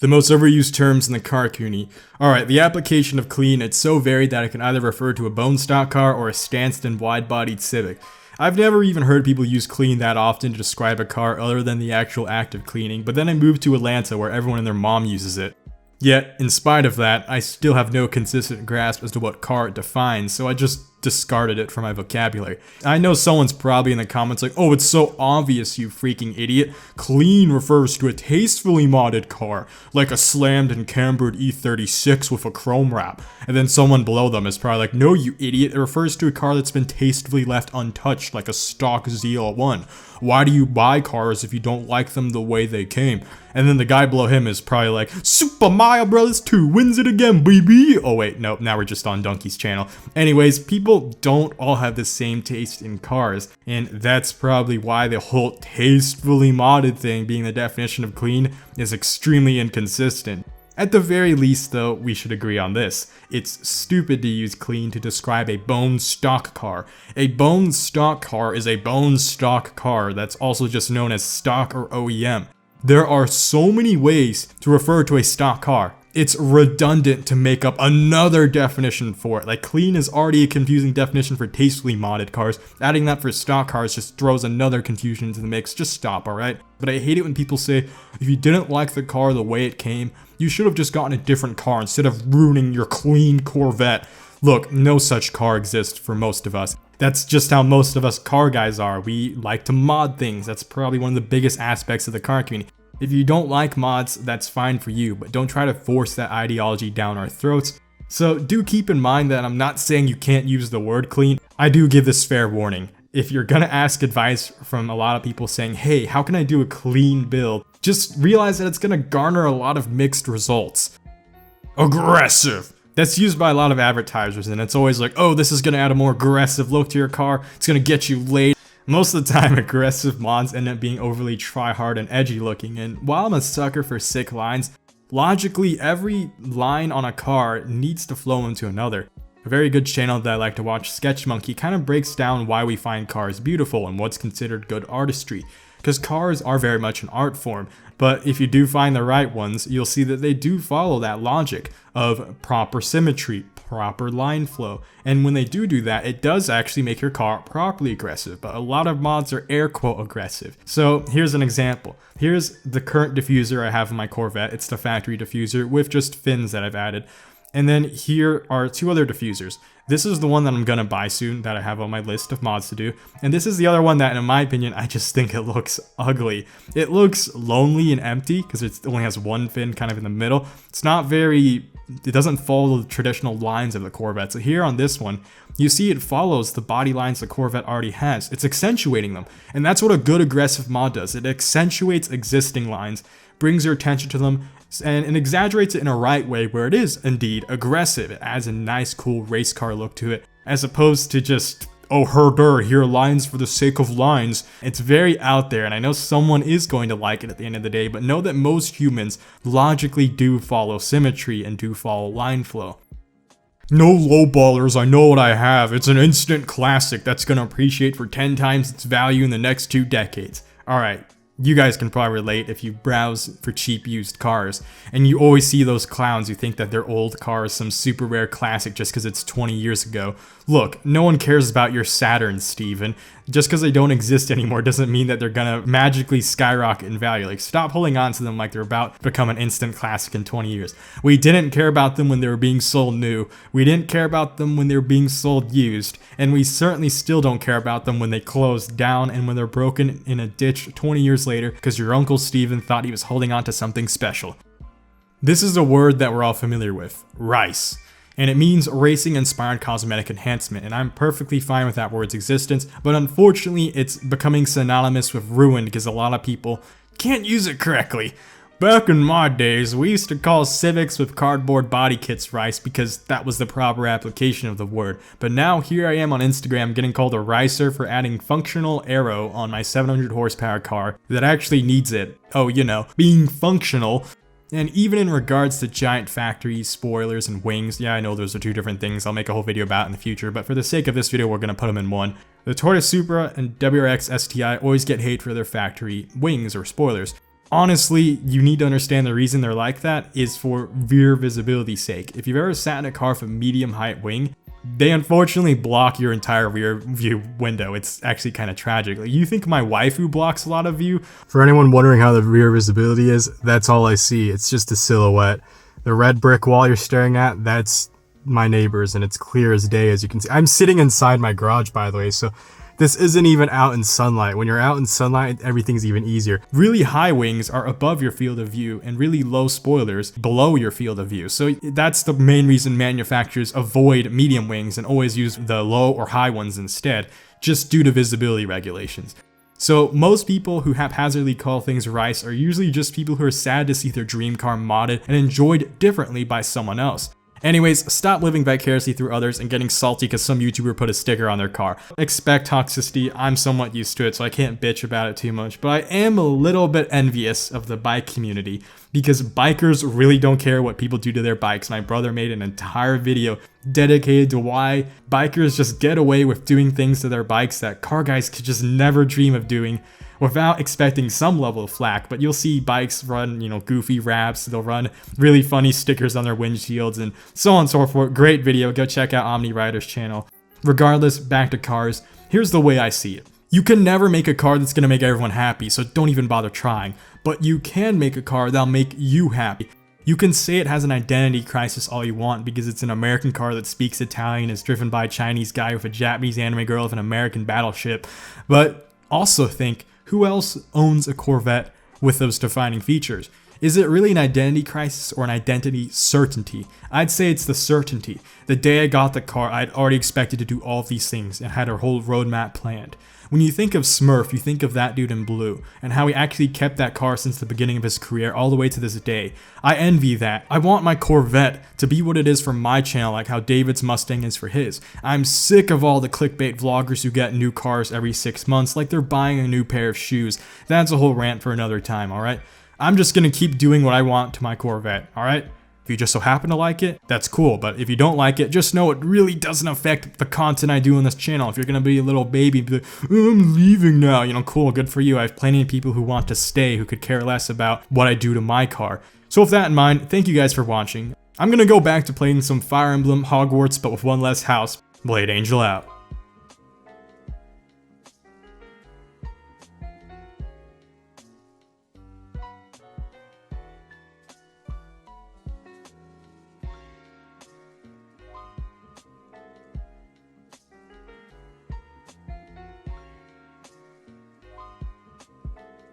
The most overused terms in the car community. Alright, the application of clean, it's so varied that it can either refer to a bone stock car or a stanced-in wide-bodied Civic. I've never even heard people use clean that often to describe a car other than the actual act of cleaning, but then I moved to Atlanta where everyone and their mom uses it. Yet, in spite of that, I still have no consistent grasp as to what car it defines, so I just discarded it from my vocabulary. I know someone's probably in the comments like, oh, it's so obvious, you freaking idiot. Clean refers to a tastefully modded car, like a slammed and cambered E36 with a chrome wrap. And then someone below them is probably like, no, you idiot, it refers to a car that's been tastefully left untouched, like a stock ZL1. Why do you buy cars if you don't like them the way they came? And then the guy below him is probably like, Super Mario Bros. 2 wins it again, baby! Oh wait, no, now we're just on Donkey's channel. Anyways, people don't all have the same taste in cars, and that's probably why the whole tastefully modded thing being the definition of clean is extremely inconsistent. At the very least though, we should agree on this. It's stupid to use clean to describe a bone stock car. A bone stock car is a bone stock car that's also just known as stock or OEM. There are so many ways to refer to a stock car. It's redundant to make up another definition for it. Like, clean is already a confusing definition for tastefully modded cars. Adding that for stock cars just throws another confusion into the mix. Just stop, alright? But I hate it when people say, if you didn't like the car the way it came, you should have just gotten a different car instead of ruining your clean Corvette. Look, no such car exists for most of us. That's just how most of us car guys are. We like to mod things. That's probably one of the biggest aspects of the car community. If you don't like mods, that's fine for you, but don't try to force that ideology down our throats. So do keep in mind that I'm not saying you can't use the word clean. I do give this fair warning. If you're gonna ask advice from a lot of people saying, hey, how can I do a clean build? Just realize that it's gonna garner a lot of mixed results. Aggressive! That's used by a lot of advertisers, and it's always like, oh, this is gonna add a more aggressive look to your car, it's gonna get you laid. Most of the time, aggressive mods end up being overly try-hard and edgy looking, and while I'm a sucker for sick lines, logically every line on a car needs to flow into another. A very good channel that I like to watch, Sketch Monkey, kind of breaks down why we find cars beautiful and what's considered good artistry. Because cars are very much an art form, but if you do find the right ones, you'll see that they do follow that logic of proper symmetry, proper line flow, and when they do that, it does actually make your car properly aggressive, but a lot of mods are air quote aggressive. So here's an example. Here's the current diffuser I have in my Corvette. It's the factory diffuser with just fins that I've added. And then here are two other diffusers. This is the one that I'm gonna buy soon that I have on my list of mods to do. And this is the other one that, in my opinion, I just think it looks ugly. It looks lonely and empty because it only has one fin kind of in the middle. It's not very, it doesn't follow the traditional lines of the Corvette. So here on this one, you see it follows the body lines the Corvette already has. It's accentuating them. And that's what a good aggressive mod does. It accentuates existing lines, brings your attention to them, and it exaggerates it in a right way where it is indeed aggressive. It adds a nice cool race car look to it, as opposed to just, oh herder, here are lines for the sake of lines. It's very out there, and I know someone is going to like it at the end of the day, but know that most humans logically do follow symmetry and do follow line flow. No lowballers, I know what I have. It's an instant classic that's gonna appreciate for 10 times its value in the next 2 decades. Alright. You guys can probably relate if you browse for cheap used cars, and you always see those clowns who think that their old car is some super rare classic just because it's 20 years ago. Look, no one cares about your Saturn, Steven. Just because they don't exist anymore doesn't mean that they're gonna magically skyrocket in value. Like, stop holding on to them like they're about to become an instant classic in 20 years. We didn't care about them when they were being sold new, we didn't care about them when they were being sold used, and we certainly still don't care about them when they closed down and when they're broken in a ditch 20 years later because your Uncle Steven thought he was holding on to something special. This is a word that we're all familiar with, rice. And it means racing-inspired cosmetic enhancement, and I'm perfectly fine with that word's existence, but unfortunately it's becoming synonymous with ruined because a lot of people can't use it correctly. Back in my days, we used to call Civics with cardboard body kits rice because that was the proper application of the word, but now here I am on Instagram getting called a ricer for adding functional aero on my 700 horsepower car that actually needs it. Oh, you know, being functional. And even in regards to giant factories, spoilers, and wings, yeah, I know those are 2 different things I'll make a whole video about in the future, but for the sake of this video, we're gonna put them in one. The Tortoise Supra and WRX STI always get hate for their factory wings or spoilers. honestly, you need to understand the reason they're like that is for rear visibility's sake. If you've ever sat in a car with a medium height wing, they unfortunately block your entire rear view window. It's actually kind of tragic. Like, you think my waifu blocks a lot of view? For anyone wondering how the rear visibility is, that's all I see. It's just a silhouette. The red brick wall you're staring at, that's my neighbor's, and it's clear as day, as you can see. I'm sitting inside my garage, by the way, so this isn't even out in sunlight. When you're out in sunlight, everything's even easier. Really high wings are above your field of view, and really low spoilers below your field of view. So that's the main reason manufacturers avoid medium wings and always use the low or high ones instead, just due to visibility regulations. So most people who haphazardly call things rice are usually just people who are sad to see their dream car modded and enjoyed differently by someone else. Anyways, stop living vicariously through others and getting salty because some YouTuber put a sticker on their car. Expect toxicity. I'm somewhat used to it, so I can't bitch about it too much, but I am a little bit envious of the bike community because bikers really don't care what people do to their bikes. My brother made an entire video dedicated to why bikers just get away with doing things to their bikes that car guys could just never dream of doing without expecting some level of flack. But you'll see bikes run, goofy raps, they'll run really funny stickers on their windshields and so on and so forth. Great video, go check out Omni Rider's channel. Regardless, back to cars, here's the way I see it. You can never make a car that's gonna make everyone happy, so don't even bother trying. But you can make a car that'll make you happy. You can say it has an identity crisis all you want because it's an American car that speaks Italian, is driven by a Chinese guy with a Japanese anime girl with an American battleship, but also think, who else owns a Corvette with those defining features? Is it really an identity crisis or an identity certainty? I'd say it's the certainty. The day I got the car, I'd already expected to do all of these things and had a whole roadmap planned. When you think of Smurf, you think of that dude in blue, and how he actually kept that car since the beginning of his career all the way to this day. I envy that. I want my Corvette to be what it is for my channel, like how David's Mustang is for his. I'm sick of all the clickbait vloggers who get new cars every 6 months like they're buying a new pair of shoes. That's a whole rant for another time, alright? I'm just gonna keep doing what I want to my Corvette, alright? If you just so happen to like it, that's cool, but if you don't like it, just know it really doesn't affect the content I do on this channel. If you're gonna be a little baby, be like, oh, I'm leaving now, cool, good for you. I have plenty of people who want to stay, who could care less about what I do to my car. So with that in mind, thank you guys for watching. I'm gonna go back to playing some Fire Emblem Hogwarts, but with one less house. Blade Angel out.